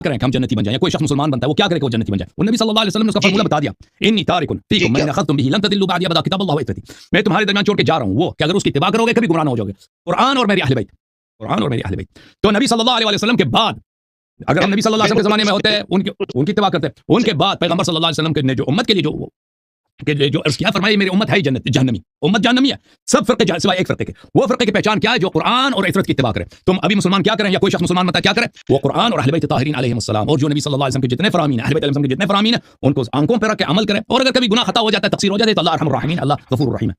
करें कि हम जन्नती बन जाएं, कोई शख्स मुसलमान बनता है वो क्या करे कि वो जन्नती बन जाए? वो नबी सल्लल्लाहु अलैहि वसल्लम ने उसका फार्मूला बता दिया, इन्नी तारिकुन फीकुम मा इन अखज़्तुम बिही लन तदिल्लु बअदी अबदा किताबल्लाह व इत्तबी। मैं तुम्हारे दरमियान छोड़ के जा रहा हूं वो कि अगर उसकी इत्तिबा करोगे कभी गुमराह हो जाओगे, कुरान और मेरे अहले बैत, कुरान और मेरे अहले बैत। तो नबी सल्लल्लाहु अलैहि वसल्लम के बाद अगर हम नबी सल्लल्लाहु अलैहि वसल्लम के ज़माने में होते हैं, उनकी इत्तिबा करते, उनके बाद पैगंबर सल्लल्लाहु अलैहि वसल्लम ने जो उम्मत के लिए जो अर्ज़ किया, फरमाया मेरी उम्मत है जन्नत जहन्नमी, उम्मत जहन्नमी है, सब फ़िरक़े सिवाय एक फ़िरक़े के। वो फ़िरक़े की पहचान क्या है? जो कुरान और इतरत की इत्तिबा करे। तुम अभी मुसलमान क्या करें या कोई शख्स मुसलमान बनता क्या करे? वो कुरान और अहले बैत ताहिरीन अलैहिमुस्सलाम और जो नबी सल्लल्लाहु अलैहि वसल्लम के जितने फरामीन हैं, अहले बैत अलैहिस्सलाम के जितने फरामीन हैं, उनको आंखों पे रख के अमल करें। और अगर कभी गुनाह खता हो जाता है, तक़सीर हो जाती है, तो अल्लाह अरहमुर राहिमीन, अल्लाह गफूरुर रहीम है।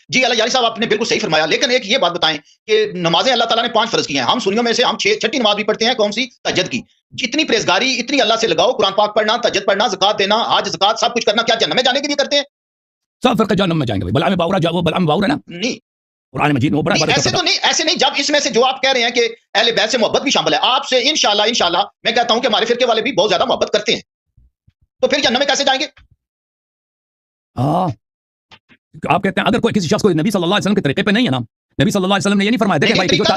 जी अल्लाह यारी साहब, आपने बिल्कुल सही फरमाया, लेकिन एक ये बात बताएं कि नमाजें अल्लाह ताला ने 5 फर्ज की हैं, हम सुन्नियों में से हम छठी नमाज भी पढ़ते हैं, कौन सी? तहज्जुद की। इतनी परहेजगारी, इतनी अल्लाह से लगाओ, कुरान पाक पढ़ना, तहज्जुद पढ़ना, ज़कात देना, हज ज़कात सब कुछ करना, क्या जन्नत में जाने के लिए करते हैं? सब फ़िरक़े जहन्नम में जाएंगे भाई। बलाम बावरा जो बलाम बावरा है ना, नहीं, कुरान मजीद में बड़ा ऐसे तो नहीं, ऐसे नहीं। जब इसमें से जो आप कह रहे हैं कि अहले बैत से मोहब्बत भी शामिल है, आपसे इंशाल्लाह मैं कहता हूं कि हमारे फिरके वाले भी बहुत ज्यादा मोहब्बत करते हैं, तो फिर जन्नत में कैसे जाएंगे? आप कहते हैं अगर कोई किसी शख्स को नबी सल्लल्लाहु अलैहि वसल्लम के तरीके पे नहीं है ना, नबी सल्लल्लाहु अलैहि वसल्लम ने ये नहीं फरमाया, देखें भाई तरीका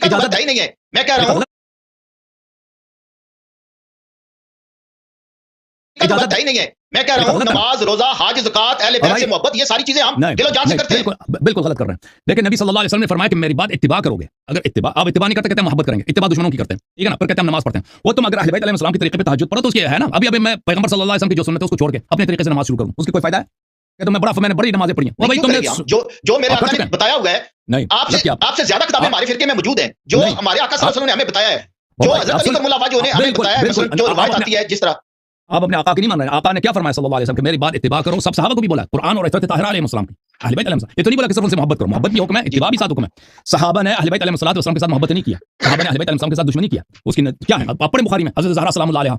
तो गलत ही नहीं है, मैं कह रहा हूं इजाजत ही नहीं है, मैं कह रहा हूं नमाज, रोजा, हज, ज़कात, अहले बैत से मोहब्बत, ये सारी चीजें हम दिलो जान से करते हैं। बिल्कुल गलत कर रहे हैं। लेकिन नबी सल्लल्लाहु अलैहि वसल्लम ने फरमाया कि मेरी बात इत्तिबा करोगे। अगर आप इत्तिबा नहीं करते, कहते हैं मोहब्बत करेंगे, इत्तिबा दुश्मनों की करते हैं, ठीक है ना? फिर कहते हैं हम नमाज पढ़ते हैं। वो तुम अगर अहले बैत अलैहिस्सलाम के तरीके पे तहज्जुद पढ़ो तो उसकी है ना, अभी मैं पैगंबर सल्लल्लाहु अलैहि वसल्लम की जो सुन्नत है उसको छोड़ के अपने तरीके से नमाज शुरू करूं, उसकी कोई फायदा है? कि मैंने बड़ी नमाजें पढ़ी हैं। वो भाई तुमने जो मेरे आका ने बताया हुआ है, नहीं आपसे ज्यादा किताबें हमारे फिरके में मौजूद हैं, जो हमारे आका सल्लल्लाहु अलैहि वसल्लम ने हमें बताया है, जो हज़रत अली करमुल्लाह वाजो ने हमें बताया है, जो रिवायत आती है। जिस तरह आप अपने आका की नहीं मान रहे हैं। आका ने क्या फरमाया सल्लल्लाहु अलैहि वसल्लम कि मेरी बात इत्तिबा करो। सब सहाबा को भी बोला, कुरान और इतरत ताहिरा अलैहिस्सलाम की, अहले बैत अलैहिस्सलाम, ये तो नहीं बोला कि सिर्फ उनसे मोहब्बत करो। मोहब्बत भी हुक्म है, इत्तिबा भी साथ हुक्म है। सहाबा ने अहले बैत अलैहिस्सलाम के साथ मोहब्बत नहीं किया, सहाबा ने अहले बैत अलैहिस्सलाम के साथ दुश्मनी किया। उसकी क्या है? आप पढ़े बुखारी में, हज़रत ज़हरा सलामुल्लाह अलैहा,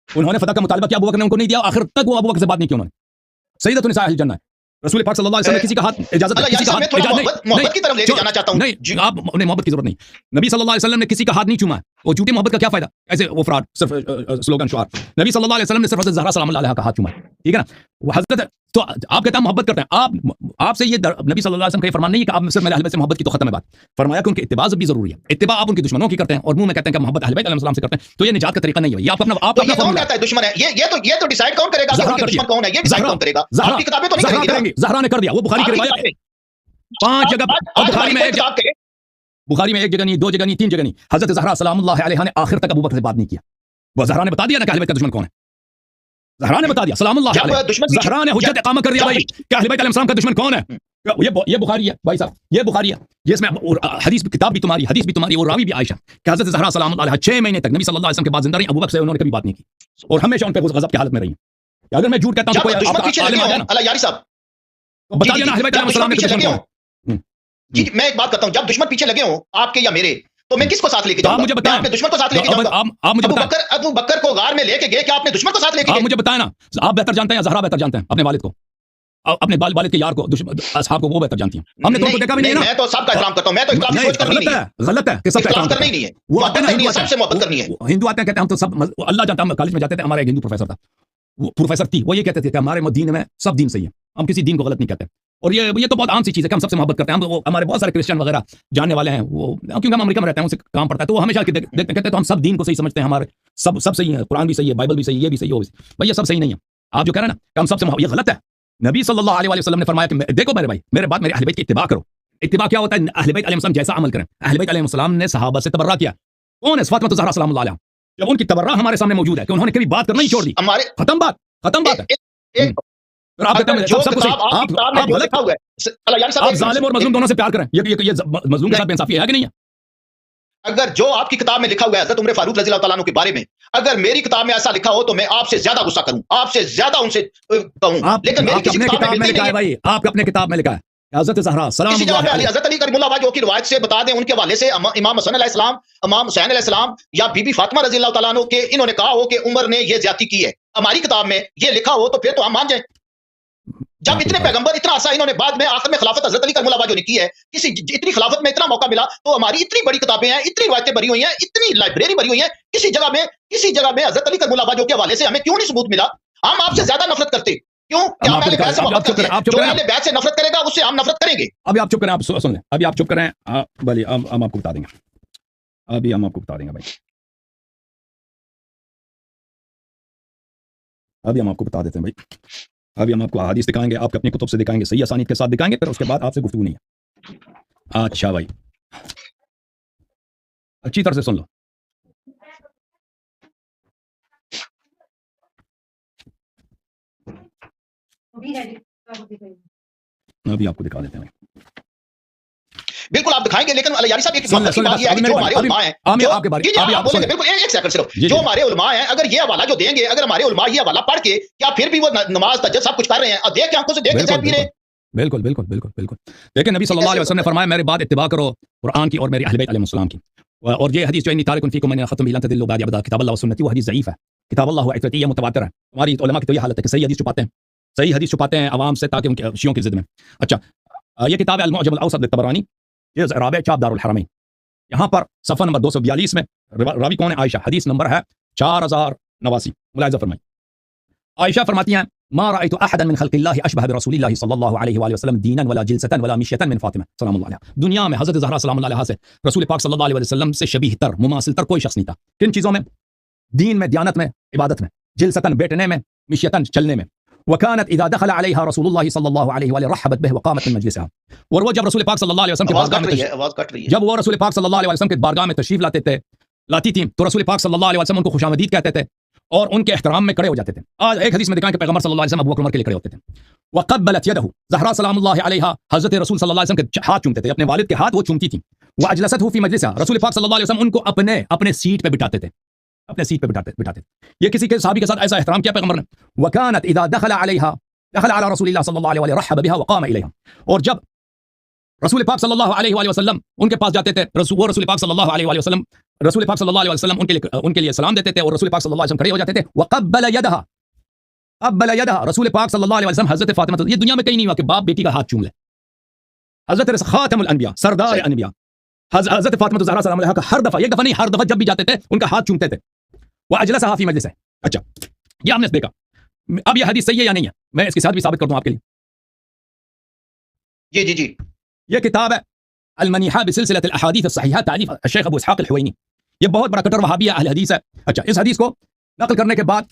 उन्होंने फतह का मुतालबा किया, अबू बकर ने उनको नहीं दिया, आखिर तक वो अबू बकर से बात नहीं की उन्होंने। सय्यदतुन निसाए अहल जन्नह है। रसूल पाक सल्लल्लाहु अलैहि वसल्लम ने किसी का हाथ इजाजत किसी का हाथ मोहब्बत की तरफ लेके जाना चाहता हूं। नहीं, आप उन्हें मोहब्बत की जरूरत नहीं। नबी सल्लल्लाहु अलैहि वसल्लम ने किसी का हाथ नहीं चूमा, वो झूठी मोहब्बत का क्या फायदा? ऐसे वो फ्रॉड, सिर्फ स्लोगन शुआर। नबी सल्लल्लाहु अलैहि वसल्लम ने सिर्फ हज़रत ज़हरा सलामुल्लाह अलैहा का हाथ चूमा, ठीक है ना? वो हज़रत, तो आप कहते हैं मोहब्बत करते हैं, आपसे ये नबी सल्लल्लाहु अलैहि वसल्लम का ये फरमान नहीं है कि आप सिर्फ मेरे अहले बैत से मोहब्बत की तो खत्म है बात। फरमाया कि उनकी इत्तिबा भी जरूरी है। इत्तिबा आप उनके दुश्मनों की करते हैं और मुंह में कहते हैं कि मोहब्बत अहले बैत अलैहिस्सलाम से करते हैं, तो ये निजात का तरीका नहीं है। ये आप अपना कौन कहता है दुश्मन है? ये तो डिसाइड कौन करेगा कि दुश्मन कौन है? ये डिसाइड कौन करेगा? आपकी किताबें तो नहीं करेंगी। ज़हरा ने कर दिया, वो बुखारी की रिवायत है। 5 जगह बुखारी में, बुखारी में 1 जगह नहीं, 2 जगह नहीं, 3 जगह नहीं, हज़रत ज़हरा सलामुल्लाह अलैहा ने आखिर तक अबू बकर से बात नहीं किया। वो ज़हरा ने बता दिया ना कि अहले बैत का दुश्मन कौन है। ज़हरा ने बता दिया सलामुल्लाह अलैहा, ज़हरा ने हुज्जत इकामा कर दिया भाई कि अहले बैत अलैहिस्सलाम का दुश्मन कौन है। ये बुखारी है भाई साहब, ये बुखारी है, ये इसमें हदीस किताब भी तुम्हारी, हदीस भी तुम्हारी, और रावी भी आयशा कि हज़रत ज़हरा सलामुल्लाह अलैहा 6 महीने तक नबी सल्लल्लाहु अलैहि वसल्लम के बाद जिंदा रही, अबू बकर से उन्होंने कभी बात नहीं की और हमेशा उन पे गज़ब की हालत में रही। अगर मैं झूठ कहता हूं तो कोई आलिम आ जाए ना, अल्लाह यारी साहब बता देना अहले बैत अलैहिस्सलाम के दुश्मन कौन है। जी मैं एक बात करता हूं, जब दुश्मन पीछे लगे हो आपके या मेरे, तो मैं किसको साथ लेके जाऊंगा? मुझे बताएं, अपने दुश्मन को साथ लेके जाऊंगा। आप मुझे बताएं, अबू बकर को गार में लेके गए, क्या आपने दुश्मन को साथ लेके गए? आप मुझे बताएं ना, आप बेहतर जानते हैं या ज़हरा बेहतर जानते हैं अपने वालिद को, अपने वालिद के यार को, असहाब को वो बेहतर जानती हैं। हमने तुमको देखा भी नहीं है ना। मैं तो सबका एहतराम करता हूं, मैं तो इस्लाम की सोच करनी नहीं है। गलत है कि सबका एहतराम करना ही नहीं है, वो आते हैं सबसे मोहब्बत करनी है। हिंदू आते हैं कहते हैं हम तो सब, अल्लाह जानता है, हम कॉलेज में जाते थे, हमारा एक हिंदू प्रोफेसर था, वो प्रोफेसर थी, वो ये कहते थे कि हमारे दीन में सब दीन सही है, हम किसी दीन को गलत नहीं कहते। और ये तो बहुत आम सी चीज़ है कि हम सबसे मोहब्बत करते हैं। हम हमारे बहुत सारे क्रिश्चियन वगैरह जानने वाले हैं, वो क्योंकि हम अमेरिका में रहते हैं, उनसे काम पड़ता है, तो वो हमेशा देखते कहते तो हम सब दीन को सही समझते हैं, हमारे सब सही है, कुरान भी सही है, बाइबल भी सही है, ये भी सही है, वो भी भाई ये सब सही नहीं है। आप जो कह रहे हैं ना कि हम सबसे मोहब्बत, ये गलत है। नबी सल्लल्लाहु अलैहि वसल्लम ने फरमाया कि देखो मेरे भाई, मेरे बाद मेरे अहले बैत की इत्तिबा करो। इत्तिबा क्या होता है? अहले बैत अलैहिस्सलाम जैसा अमल करें। अहले बैत अलैहिस्सलाम ने सहाबा से तबर्रा किया। कौन है? फातिमा ज़हरा सलामुल्लाह अलैहा, जब उनकी तबर्रा हमारे सामने मौजूद है कि उन्होंने कभी बात करना ही छोड़ दी, खत्म बात है। आप कहते हैं सब कुछ आप गलत हुआ है। आप जालिम और मजलूम दोनों से प्यार करें, ये मजलूम के साथ बेइंसाफी है कि नहीं है? अगर जो आपकी किताब में लिखा हुआ है हज़रत उमर फारूक रज़ी अल्लाह तआला अन्हु के बारे में, अगर मेरी किताब में ऐसा लिखा हो तो मैं आपसे ज्यादा गुस्सा करूं, आपसे ज्यादा उनसे कहूं। लेकिन मेरी किसी किताब में लिखा है भाई, आपके अपने किताब में लिखा है हज़रत ज़हरा सलामुल्लाह अलैहा, हज़रत अली करमुल्लाह वाजह की रिवायत से बता दें, उनके हवाले से इमाम हसन अलैहिस्सलाम, इमाम हुसैन अलैहिस्सलाम या बीबी फातिमा रज़ी अल्लाह तआला अन्हु के इन्होंने कहा हो कि उमर ने ये ज्यादती की है, हमारी किताब में ये लिखा हो तो फिर तो हम मान जाएं। जब इतने पैगंबर, इतना अरसा इन्होंने बाद में आखिर में खिलाफत हज़रत अली करमुल्लाह वाजह ने की है, किसी इतनी खिलाफत में इतना मौका मिला, तो हमारी इतनी बड़ी किताबें हैं, इतनी रिवायतें भरी हुई हैं, इतनी लाइब्रेरी भरी हुई है, किसी जगह में हज़रत अली करमुल्लाह वाजह के हवाले से हमें क्यों नहीं सबूत मिला? हम आपसे ज्यादा नफरत करते क्यों? जो अहले बैत से नफरत करेगा उससे हम नफरत करेंगे। अभी आप चुप करें, आप सुन लें, अभी आप चुप करें, बोलिए, हम आपको बता देंगे, अभी हम आपको बता देंगे भाई। अभी हम आपको बता देते हैं भाई, अभी हम आपको हदीस दिखाएंगे, आपके अपनी कुतुब से दिखाएंगे, सही असानीद के साथ दिखाएंगे, फिर उसके बाद आपसे गुफ्तगू नहीं है। अच्छा भाई, अच्छी तरह से सुन लो। अभी आपको दिखा देते हैं। बिल्कुल आप दिखाएंगे, लेकिन यारी साहब एक सुन ले, बात है कि जो हमारे उलमा हैं, अभी जो आपके बारे जी जी अभी आप आप बोलेंगे, सुन ले। बिल्कुल एक सेकंड सिर्फ, जी, जो जी। हमारे उलमा हैं अगर ये हवाला जो देंगे, अगर हमारे उलमा ये हवाला पढ़ के क्या फिर भी वो नमाज तहज्जुद सब कुछ कर रहे हैं और देख के आंखों से देख के बिल्कुल शायद पी रहे हैं? बिल्कुल बिल्कुल बिल्कुल बिल्कुल। देखिए नबी सल्लल्लाहु अलैहि वसल्लम ने फरमाया मेरे बाद इत्तिबा करो कुरान की और मेरे अहले बैत अलैहिस्सलाम की। और ये हदीस जो इन्नी तारिकुन फीकुम मैंने खत्म बिलन तदिल्लु बाद अबदा किताब अल्लाह व सुन्नती, वो हदीस ज़ईफ है। किताब अल्लाह व इतरती मुतवातिर है। हमारी उलमा की तो ये हालत है कि सही हदीस छुपाते हैं, सही हदीस छुपाते हैं अवाम से ताकि उनके शियों की जिद में। अच्छा, ये किताब है अल मुअजम अल औसत लित्तबरानी, ये राबे चाप दारुल हरमैन। यहाँ पर सफ़ा नंबर 242 में रावी कौन है? आयशा। हदीस नंबर है 4089। मुलाहिज़ा फरमाइए, आयशा फरमाती हैं मा रअयतु अहदन मिन खल्क़िल्लाहि अशबह बिरसूलिल्लाहि सल्लल्लाहु अलैहि वसल्लम दीनन वला जिलसतन वला मिश्यतन मिन फातिमा सलामुल्लाह अलैहा। दुनिया में हज़रत ज़हरा सलामुल्लाह अलैहा से रसूल पाक सल्लल्लाहु अलैहि वसल्लम से शबीह तर, मुमासिल तर कोई शख्स नहीं था। किन चीज़ों में? दीन में, दियानत में, इबादत में, जिलसतन बैठने में, मिश्यतन चलने में। वकानत इज़ा दखल अलैहा रसूलुल्लाह सल्लल्लाहु अलैहि वसल्लम रहबत बिही वक़ामत मिन मजलिसिहा। और वो जब रसूल पाक सल्लल्लाहु अलैहि वसल्लम के आवाज बारगाह कट में रही है, आवाज कट रही है। जब वो रसूल पाक सल्लल्लाहु अलैहि वसल्लम के बारगाह में तशरीफ लाती थी तो रसूल पाक सल्लल्लाहु अलैहि वसल्लम उनको खुशामदीद कहते थे और उनके एहतराम में खड़े हो जाते थे। आज एक हदीस में दिखाएं कि पैगंबर सल्लल्लाहु अलैहि वसल्लम अबू बकर उमर के लिए खड़े होते थे। वक़ब्बलत यदहु, ज़हरा सलामुल्लाह अलैहा हज़रत रसूल सल्लल्लाहु अलैहि वसल्लम के हाथ चूमते थे, अपने वालिद के हाथ वो चूमती थी। व अजलसतहु फी मजलिसिहा, रसूल पाक सल्लल्लाहु अलैहि वसल्लम उनको अपने सीट पे बिठाते थे, अपने सीट पे बिठाते थे। ये किसी के सहाबी के साथ ऐसा एहतराम किया पैगंबर ने। वकानत इज़ा दखल अलैहा दखल अला रसूलिल्लाह सल्लल्लाहु अलैहि वसल्लम रहब बिहा वक़ाम इलैहा। और जब रसूल पाक सल्लल्लाहु अलैहि वसल्लम उनके पास जाते थे, वो रसूल पाक सल्लल्लाहु अलैहि वसल्लम उनके लिए सलाम देते थे और रसूल पाक सल्लल्लाहु अलैहि वसल्लम खड़े हो जाते थे। वक़ब्बल यदहा, क़ब्बल यदहा, रसूल पाक सल्लल्लाहु अलैहि वसल्लम हज़रत फातिमा, ये दुनिया में कहीं नहीं हुआ कि बाप बेटी का हाथ चूम ले। हज़रत खातमुल अनबिया, सरदार अनबिया हज़रत फातिमा ज़हरा सलाम अलैहा का हर दफ़ा, एक दफ़ा नहीं, हर दफ़ा जब भी जाते थे उनका हाथ चूमते थे। व अजलसहा फी मजलिसिहा। अच्छा, ये हमने देखा। अब ये हदीस सही है या नहीं है, मैं इसके साथ भी साबित कर दूं आपके लिए। जी जी जी, ये किताब है अल-मनीहा बिसिलसिलत अल-अहादीथ अस्सहीहा, तालीफ शेख अबू इसहाक अल-हुवैनी। ये बहुत बड़ा कट्टर वहाबी अहले हदीस है। अच्छा, इस हदीस को नकल करने के बाद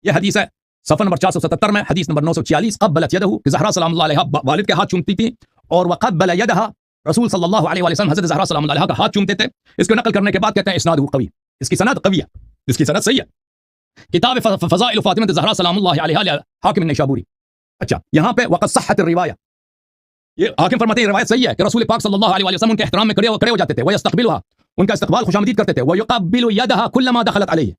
ये हदीस है सफ़ा नंबर 477 में, हदीस नंबर 946, क़ब्बलत यदहु, कि ज़हरा सलामुल्लाह अलैहा वालिद के हाथ चूमती थी, और वक़ब्बल यदहा, रसूल सल्लल्लाहु अलैहि वसल्लम हज़रत ज़हरा सलामुल्लाह अलैहा का हाथ चूमते थे। इसको नकल करने के बाद कहते हैं इस्नादुहु क़वी, इसकी सनद क़वी है, इसकी सनद सही है। किताब फ़ज़ाइल फ़ातिमा ज़हरा सलामुल्लाह अलैहा हाकिम निशाबुरी। अच्छा, यहाँ पे वक़द सह्हत रिवाया, ये हाकिम फरमाते हैं रिवायत सही है कि रसूल पाक सल्लल्लाहु अलैहि वसल्लम उनके एहतराम में खड़े हो जाते थे। व यस्तक़बिलुहा, उनका इस्तक़बाल खुशामदीद करते थे। व युक़ब्बिलु यदहा कुल्लमा दख़लत अलैहि,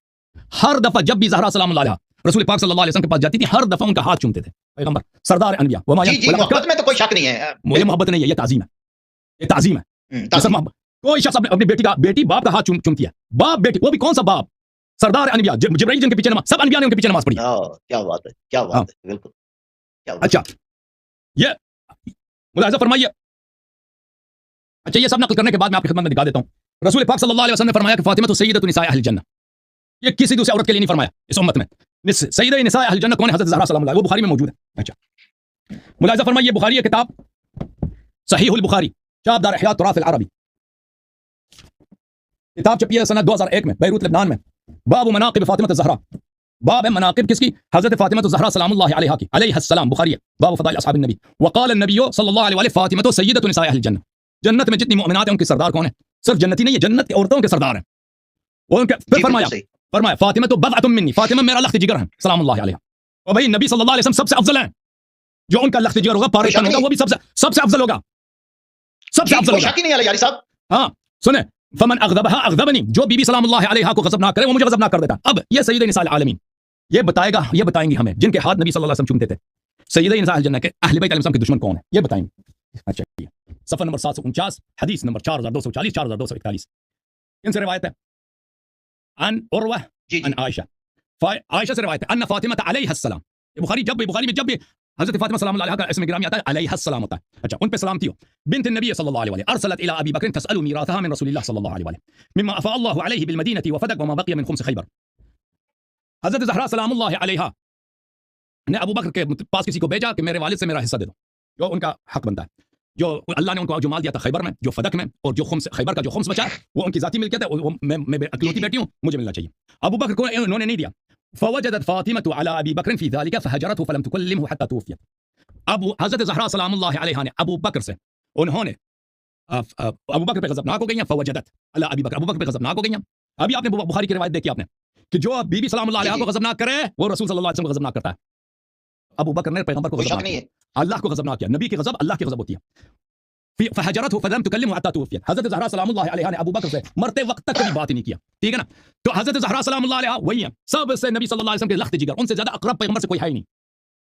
हर दफ़ा जब भी ज़हरा सलामुल्लाह अलैहा रसूल पाक सल्लल्लाहु अलैहि वसल्लम के पास जाती थी, हर दफ़ा उनका हाथ चूमते थे पैगंबर, सरदार अनबिया। जी जी, मोहब्बत में तो कोई शक नहीं है। मुझे मोहब्बत नहीं है, ये ताज़ीम है, ये ताज़ीम है। कोई शख्स अपनी बेटी बाप का हाथ चूमती है, बाप बेटी, वो भी कौन सा बाप? सरदार अनबिया, जिब्राइल जिनके पीछे नमाज, सब अनबिया ने उनके पीछे नमाज पढ़ी। क्या बात है, क्या बात है, बिल्कुल क्या बात। अच्छा, ये मुलाहिज़ा फरमाइए। अच्छा, ये सब नकल करने के बाद मैं आपकी खिदमत में दिखा देता हूँ। रसूल पाक सल्लल्लाहु अलैहि वसल्लम ने फरमाया कि फातिमा तो सय्यदतु निसाए अहल जन्नह। ये किसी दूसरी औरत के लिए नहीं फरमाया इस उम्मत में। सय्यदा निसाए अहल जन्नह कौन है? हज़रत ज़हरा सलामुल्लाह, वो बुखारी में मौजूद है। अच्छा, मुलाहिज़ा फरमाइए, बुखारी किताब सहीहुल बुखारी, चाप दार इहया तुराथ अल अरबी, किताब छपी है सनद 2001 में, बैरूत लेबनान में। बाब मनाक़िब फातिमा ज़हरा, बाब है मनाक़िब किसकी? हज़रत फातिमा ज़हरा सलामुल्लाह अलैहा की, अलैहिस्सलाम, बुखारी है। बाब फ़ज़ाइल अस्हाबिन नबी, वक़ाल अन्नबी सल्लल्लाहु अलैहि वसल्लम फातिमा सय्यदतु निसाए अहल जन्नह। जन्नत में जितनी मोमिनात हैं उनकी सरदार कौन है? सिर्फ जन्नती नहीं है, जन्नत की औरतों के सरदार हैं वो। उनके फिर फरमाया फातिमा तो बदअतुम मिन्नी, फातिमा मेरा लख्त जिगर है सलामुल्लाह अलैहा। और भाई नबी सल्लल्लाहु अलैहि वसल्लम सबसे अफजल हैं, जो उनका लख्त जिगर होगा, पारितन होगा, वो भी सबसे अफजल होगा, सबसे अफजल होगा। शक ही नहीं है यारी साहब। हाँ सुने, फमन अग़ज़बहा अग़ज़बनी, जो बीबी सलामुल्लाह अलैहा को गज़ब ना करे वो मुझे गज़ब ना कर देता। अब ये सय्यद निसाए आलमीन ये बताएंगे हमें, जिनके हाथ नबी सल्लल्लाहु अलैहि वसल्लम चूमते थे। सय्यद निसाए जन्नत के अहले बैत अलैहिस्सलाम के दुश्मन कौन है ये बताएंगे। अच्छा, सफ़ा नंबर 749, हदीस नंबर 4240 4241। इनसे रिवायत है अन उर्वा अन आयशा, आयशा से रिवायत है अन्न फातिमा अलैहिस्सलाम। बुखारी में जब भी हज़रत फातिमा सलामुल्लाह अलैहा का इसमें गिरामी आता है, अलैहिस्सलाम होता है। अच्छा, उन पे सलाम थी। बिन्त नबी सल्लल्लाहु अलैहि वसल्लम अरसलत इला अबी बकर तसअलु मीराथहा मिन रसूलिल्लाह सल्लल्लाहु अलैहि वसल्लम मिम्मा अफ़ा अल्लाहु अलैहि बिल मदीनति व फदक व मा बक़िया मिन खुम्स खैबर। हज़रत ज़हरा सलामुल्लाह अलैहा ने अबू बकर के पास किसी को भेजा कि मेरे वालिद से मेरा हिस्सा दे दो, जो उनका हक बनता है, जो अल्लाह ने उनको जो माल दिया था खैबर में, जो फदक में, और जो खुम्स खैबर का जो खुम्स बचा वो उनकी जाती मिल्कियत है, वो मैं अकेलौती बेटी हूँ, मुझे मिलना चाहिए। अबू बकर को उन्होंने नहीं दिया। फवजदत फातिमतु अला अबी बकर फी ज़ालिका फहजरतहु फलम तुकल्लिमहु हत्ता तुवफियत। अब हजरत ज़हरा सलामुल्लाह अलैहा ने अबू बकर से उन्होंने अबू बकर पे गजबनाक हो गई हैं। फवजदत अला अबी बकर, अबू बकर पे गजबनाक हो गई हैं। अभी आपने बुखारी की रिवायत देखी आपने कि जो बीबी सलामुल्लाह अलैहा को गजबनाक करे वो रसूल सल्लल्लाहु अलैहि वसल्लम को गजबनाक करता है। अबू बकर ने पैगंबर को कोई शक गजबनाक नहीं किया, है। अल्लाह को गजबनाक किया। नबी की गजब अल्लाह की गजब होती है। फहजरतहु फलम तुकल्लिमहु हत्ता तुवफियत। हजरत ज़हरा सलामुल्लाह अलैहा ने अबू बकर से मरते वक्त तक कभी बात ही नहीं किया, ठीक है ना। तो हजरत ज़हरा सलामुल्लाह अलैहा वही है सबसे नबी सल्लल्लाहु अलैहि वसल्लम के लख्त जिगर, उनसे ज्यादा अकरब पैगंबर से कोई है ही नहीं।